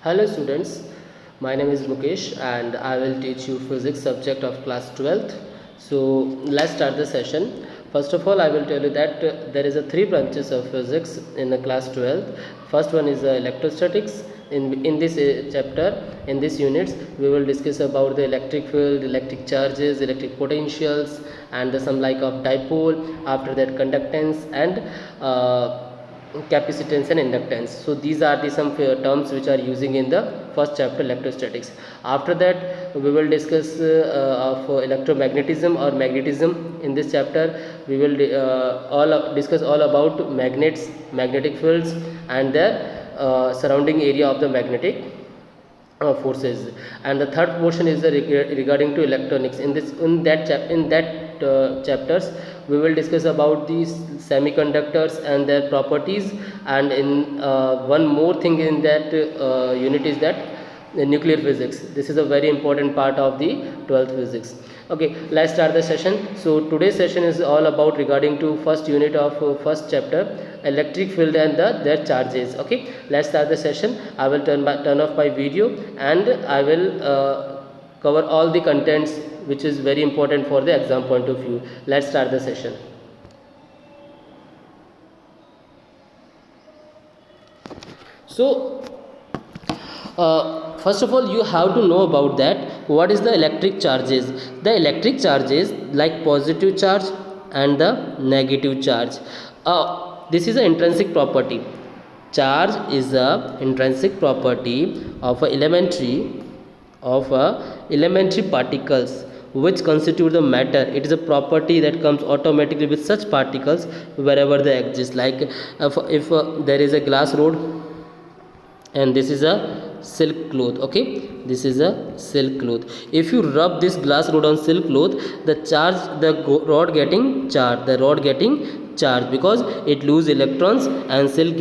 Hello students, my name is Mukesh and I will teach you physics subject of class 12th. So let's start the session. First of all, I will tell you that there is a three branches of physics in the class 12th. First one is electrostatics. In this chapter, in this units, we will discuss about the electric field, electric charges, electric potentials, and some like of dipole. After that, conductance and capacitance and inductance. So these are the some terms which are using in the first chapter electrostatics. After that we will discuss of electromagnetism or magnetism. In this chapter we will discuss all about magnets, magnetic fields and their surrounding area of the magnetic forces. And the third portion is regarding to electronics. In that chapters we will discuss about these semiconductors and their properties, and in one more thing in that unit is that nuclear physics. This is a very important part of the 12th physics. Okay, let's start the session. So today's session is all about regarding to first unit of first chapter, electric field and their charges. Okay, let's start the session. I will turn off my video and I will cover all the contents which is very important for the exam point of view. Let's start the session. So first of all, you have to know about that what is the electric charges. The electric charges like positive charge and the negative charge. This is an intrinsic property. Charge is a intrinsic property of elementary particles which constitute the matter. It is a property that comes automatically with such particles wherever they exist. Like if there is a glass rod and this is a silk cloth. Okay, this is a silk cloth. If you rub this glass rod on silk cloth, the rod getting charged because it lose electrons and silk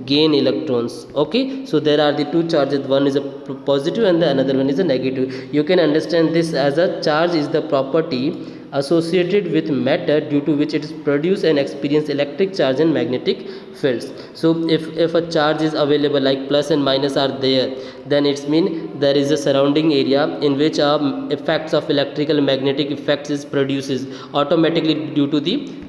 gain electrons. Okay, so there are the two charges, one is a positive and the another one is a negative. You can understand this as a charge is the property associated with matter due to which it is produce and experience electric charge and magnetic fields. So if a charge is available like plus and minus are there, then it's mean there is a surrounding area in which effects of electrical and magnetic effects is produces automatically due to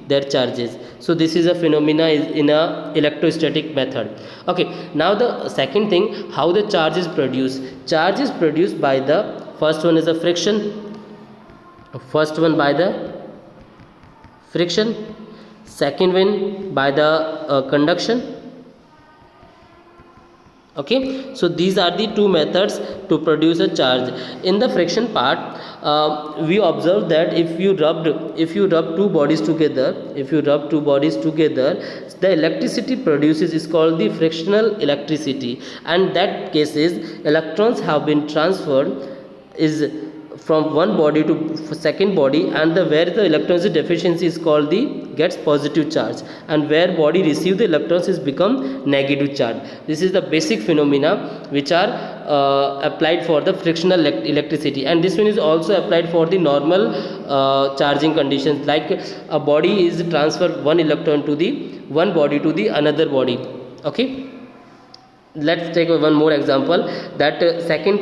their charges. So this is a phenomena in a electrostatic method. Okay, now the second thing, how the charge is produced. Charge is produced by the first one is a friction. First one by the friction, second one by the conduction. Okay, so these are the two methods to produce a charge. In the friction part, we observe that if you rub two bodies together, the electricity produces is called the frictional electricity, and that cases electrons have been transferred is from one body to second body, and where the electrons deficiency is called the gets positive charge, and where body receive the electrons is become negative charge. This is the basic phenomena which are applied for the frictional electricity, and this one is also applied for the normal charging conditions, like a body is transfer one electron to the one body to the another body. Okay, let's take one more example. That second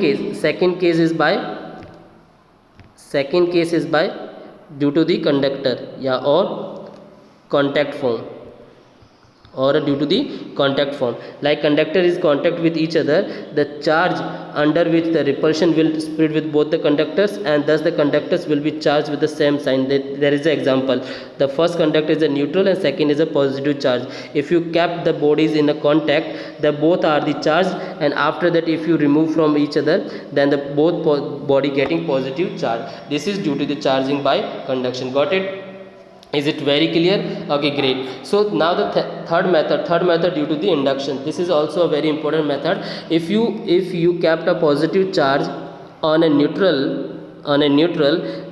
case is by due to the conductor, or contact form, like conductor is contact with each other, the charge under which the repulsion will spread with both the conductors, and thus the conductors will be charged with the same sign. There is an example. The first conductor is a neutral and second is a positive charge. If you kept the bodies in a contact, the both are the charged, and after that if you remove from each other, then the both body getting positive charge. This is due to the charging by conduction. Got it? Is it very clear? Okay, great. So now the third method due to the induction. This is also a very important method. If you kept a positive charge on a neutral,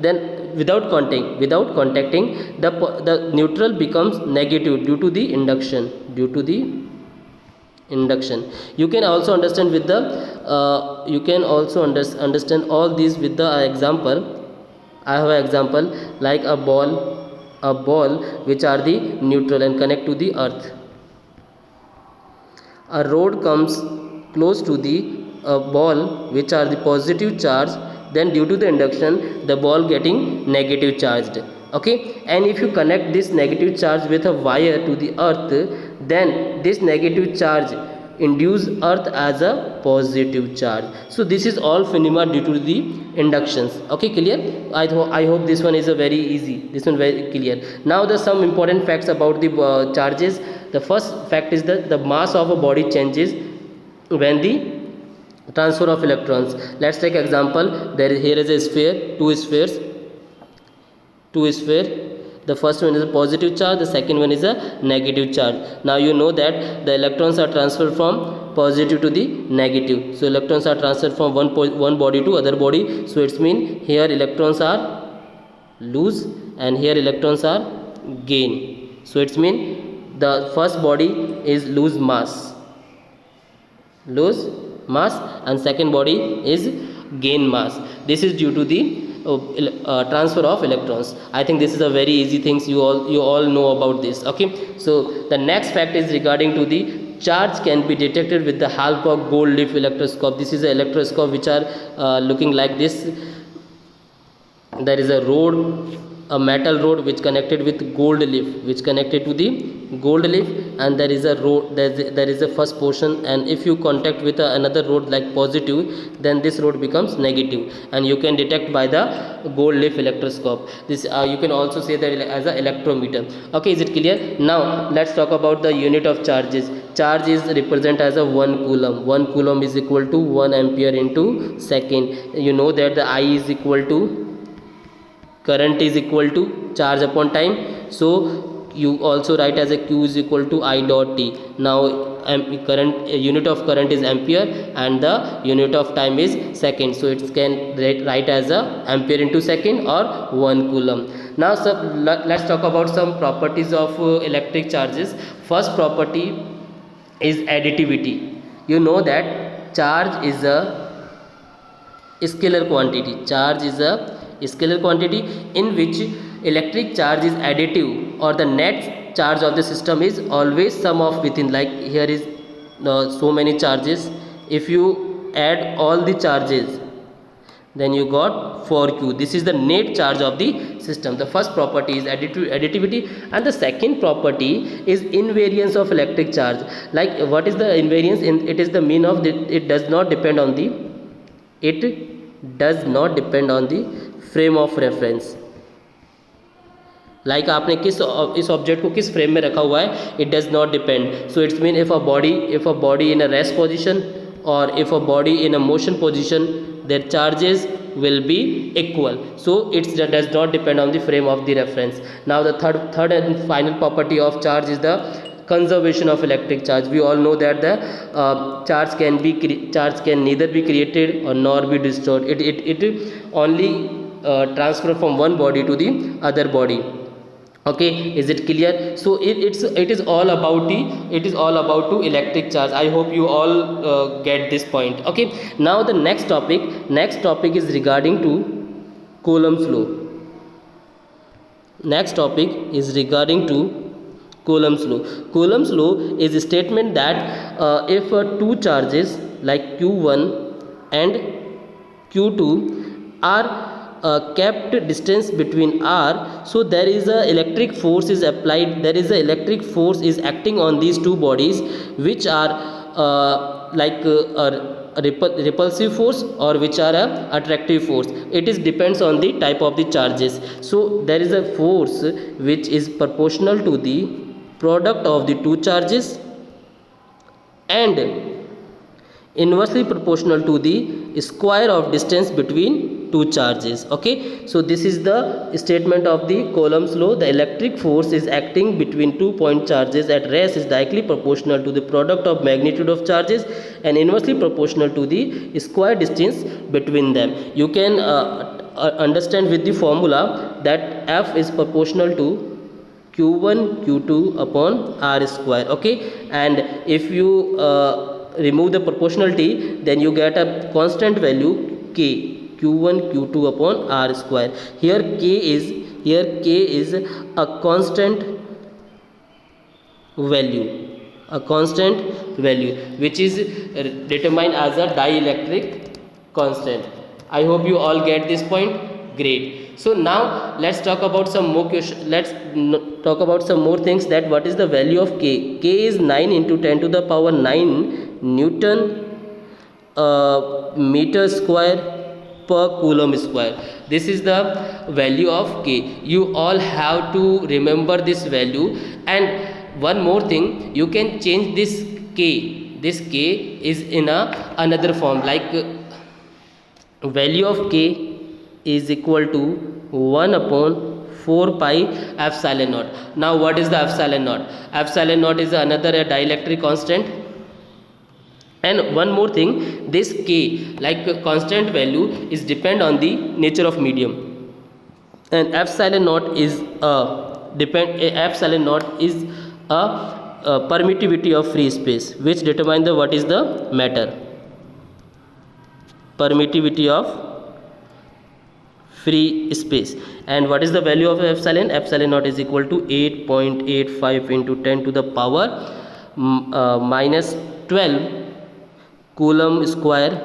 then without contacting, the neutral becomes negative due to the induction. You can also understand with the understand all these with the example. I have an example like a ball which are the neutral and connect to the earth. A rod comes close to the ball which are the positive charge, then due to the induction the ball getting negative charged. Okay, and if you connect this negative charge with a wire to the earth, then this negative charge induce earth as a positive charge. So this is all phenomena due to the inductions. Okay, clear? I hope this one is a very easy, this one very clear. Now the some important facts about the charges. The first fact is that the mass of a body changes when the transfer of electrons. Let's take example. Here is a sphere, two sphere. The first one is a positive charge, the second one is a negative charge. Now you know that the electrons are transferred from positive to the negative. So electrons are transferred from one body to other body. So it's mean here electrons are lose and here electrons are gain. So it's mean the first body is lose mass, and second body is gain mass. This is due to the transfer of electrons. I think this is a very easy things, you all know about this. Okay, so the next fact is regarding to the charge can be detected with the help of gold leaf electroscope. This is an electroscope which are looking like this. There is a rod, a metal rod which connected with gold leaf, which connected to the gold leaf, and there is a rod, there is a first portion, and if you contact with another rod like positive, then this rod becomes negative, and you can detect by the gold leaf electroscope. This you can also say that as a electrometer. Okay, is it clear? Now let's talk about the unit of charges. Charge is represent as a 1 coulomb. 1 coulomb is equal to 1 ampere into second. You know that the I is equal to current is equal to charge upon time. So you also write as a Q is equal to I dot T. Now current unit of current is ampere and the unit of time is second. So it can write as a ampere into second or 1 coulomb. Now let's talk about some properties of electric charges. First property is additivity. You know that charge is a scalar quantity. Charge is a scalar quantity in which electric charge is additive, or the net charge of the system is always sum of within. Like here is so many charges. If you add all the charges, then you got 4q. This is the net charge of the system. The first property is additivity, and the second property is invariance of electric charge. Like what is the invariance? It is the mean of the, it does not depend on the frame of reference. Like आपने किस इस object को किस frame में रखा हुआ है, it does not depend. So it's mean if a body in a rest position और if a body in a motion position, their charges will be equal. So it does not depend on the frame of the reference. Now the third and final property of charge is the conservation of electric charge. We all know that the charge can neither be created or nor be destroyed. It only transfer from one body to the other body. Okay, is it clear? So it is all about the electric charge. I hope you all get this point. Okay, now the next topic is regarding to Coulomb's law. Next topic is regarding to Coulomb's law. Coulomb's law is a statement that if two charges like q1 and q2 are kept distance between r, so there is a electric force is applied, there is a electric force is acting on these two bodies, which are like a repulsive force or which are a attractive force. It is depends on the type of the charges. So there is a force which is proportional to the product of the two charges and inversely proportional to the square of distance between two charges. Okay, so this is the statement of the Coulomb's law. The electric force is acting between 2 point charges at rest is directly proportional to the product of magnitude of charges and inversely proportional to the square distance between them. You can understand with the formula that F is proportional to q1 q2 upon r square. Okay, and if you remove the proportionality, then you get a constant value k, q1 q2 upon r square. Here k is a constant value. a constant value which is determined as a dielectric constant. I hope you all get this point. Great. So now let's talk about some more question. Let's talk about some more things, that what is the value of K. K is 9 into 10 to the power 9 Newton meter square per coulomb square. This is the value of K. You all have to remember this value. And one more thing, you can change this K. This K is in another form, like value of K is equal to 1 upon 4 pi epsilon naught. Now what is the epsilon naught? Epsilon naught is another dielectric constant. And one more thing, this K, like constant value, is depend on the nature of medium, and epsilon naught is epsilon naught is a permittivity of free space, which determine the what is the matter. Permittivity of free space. And what is the value of epsilon? Epsilon naught is equal to 8.85 into 10 to the power minus 12 coulomb square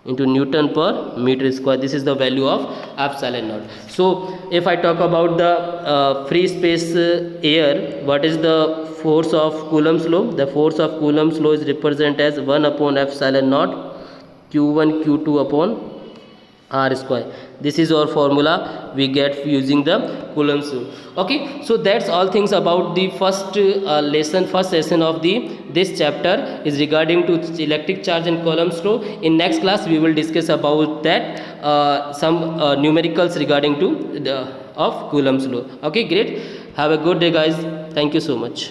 into Newton per meter square. This is the value of epsilon naught. So if I talk about the free space air, what is the force of Coulomb's law? The force of Coulomb's law is represented as 1 upon epsilon naught q1 q2 upon r square. This is our formula we get using the Coulomb's law. Okay, so that's all things about the first first session of this chapter is regarding to electric charge and Coulomb's law. In next class we will discuss about that some numericals regarding to of Coulomb's law. Okay, great. Have a good day, guys. Thank you so much.